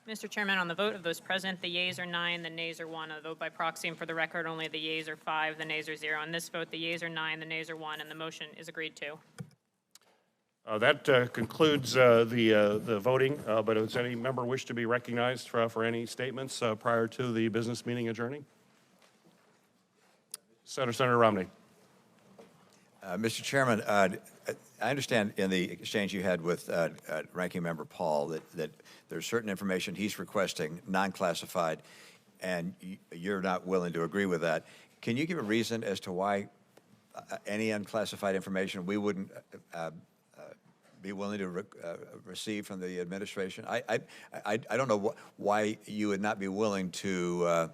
Mr. Chairman, on the vote of those present, the yeas are 9, the nays are 1. On the vote by proxy, and for the record, only the yeas are 5, the nays are 0. On this vote, the yeas are 9, the nays are 1, and the motion is agreed to. That concludes the voting, but does any member wish to be recognized for any statements prior to the business meeting adjourning? Senator Romney. Mr. Chairman, I understand in the exchange you had with Ranking Member Paul that there's certain information he's requesting, non-classified, and you're not willing to agree with that. Can you give a reason as to why any unclassified information we wouldn't be willing to receive from the administration? I don't know why you would not be willing to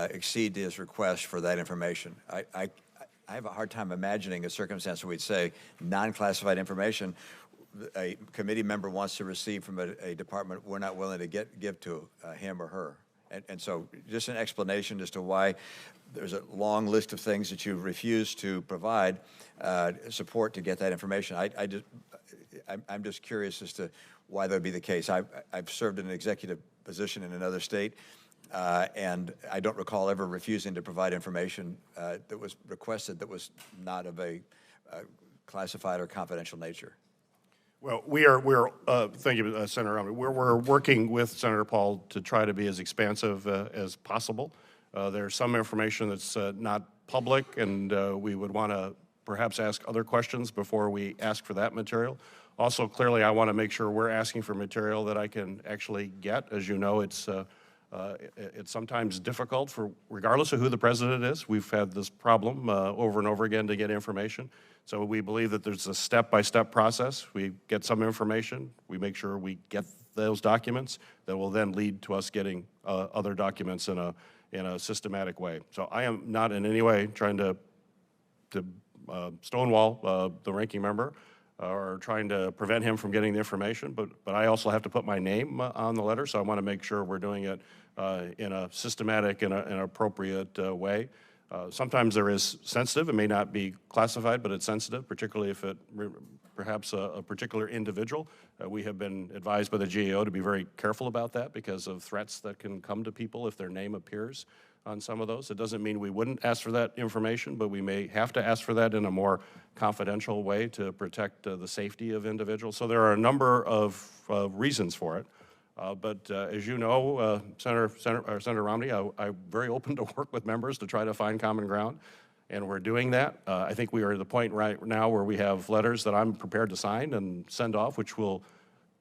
exceed his request for that information. I have a hard time imagining a circumstance where we'd say non-classified information a committee member wants to receive from a department we're not willing to give to him or her. And so just an explanation as to why there's a long list of things that you refuse to provide support to get that information. I'm just curious as to why that would be the case. I've served in an executive position in another state, and I don't recall ever refusing to provide information that was requested that was not of a classified or confidential nature. Well, thank you, Senator Romney. We're working with Senator Paul to try to be as expansive as possible. There's some information that's not public, and we would want to perhaps ask other questions before we ask for that material. Also, clearly, I want to make sure we're asking for material that I can actually get. As you know, it's sometimes difficult regardless of who the president is. We've had this problem over and over again to get information. So we believe that there's a step-by-step process. We get some information. We make sure we get those documents that will then lead to us getting other documents in a systematic way. So I am not in any way trying to stonewall the ranking member or trying to prevent him from getting the information, but I also have to put my name on the letter, so I want to make sure we're doing it in a systematic and an appropriate way. Sometimes there is sensitive. It may not be classified, but it's sensitive, particularly if it perhaps a particular individual. We have been advised by the GAO to be very careful about that because of threats that can come to people if their name appears on some of those. It doesn't mean we wouldn't ask for that information, but we may have to ask for that in a more confidential way to protect the safety of individuals. So there are a number of reasons for it. But as you know, Senator Romney, I'm very open to work with members to try to find common ground, and we're doing that. I think we are at the point right now where we have letters that I'm prepared to sign and send off, which will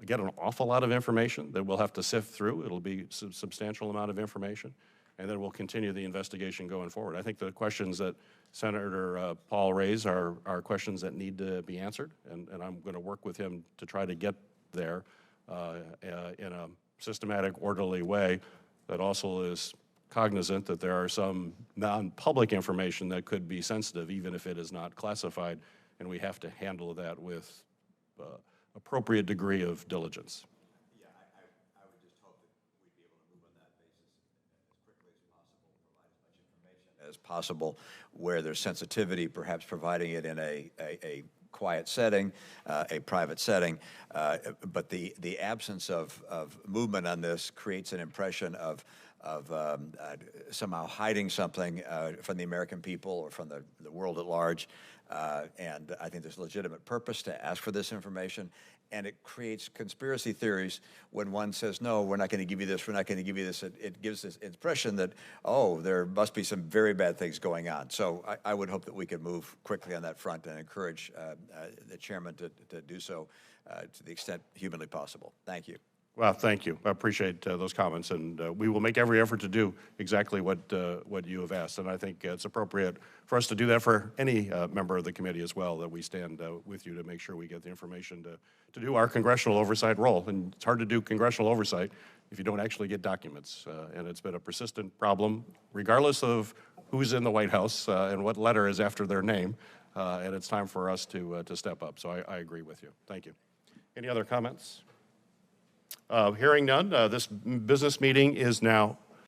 get an awful lot of information that we'll have to sift through. It'll be a substantial amount of information, and then we'll continue the investigation going forward. I think the questions that Senator Paul raised are questions that need to be answered, and I'm going to work with him to try to get there in a systematic, orderly way that also is cognizant that there are some non-public information that could be sensitive, even if it is not classified, and we have to handle that with appropriate degree of diligence. Yeah, I would just hope that we'd be able to move on that basis as quickly as possible, provide as much information as possible, where there's sensitivity, perhaps providing it in a quiet setting, a private setting, but the absence of movement on this creates an impression of somehow hiding something from the American people or from the world at large, and I think there's legitimate purpose to ask for this information, and it creates conspiracy theories when one says, no, we're not going to give you this, we're not going to give you this. It gives this impression that, oh, there must be some very bad things going on. So I would hope that we could move quickly on that front and encourage the chairman to do so to the extent humanly possible. Thank you. Well, thank you. I appreciate those comments, and we will make every effort to do exactly what you have asked. And I think it's appropriate for us to do that for any member of the committee as well, that we stand with you to make sure we get the information to do our congressional oversight role. And it's hard to do congressional oversight if you don't actually get documents. And it's been a persistent problem, regardless of who's in the White House and what letter is after their name. And it's time for us to step up. So I agree with you. Thank you. Any other comments? Hearing none, this business meeting is now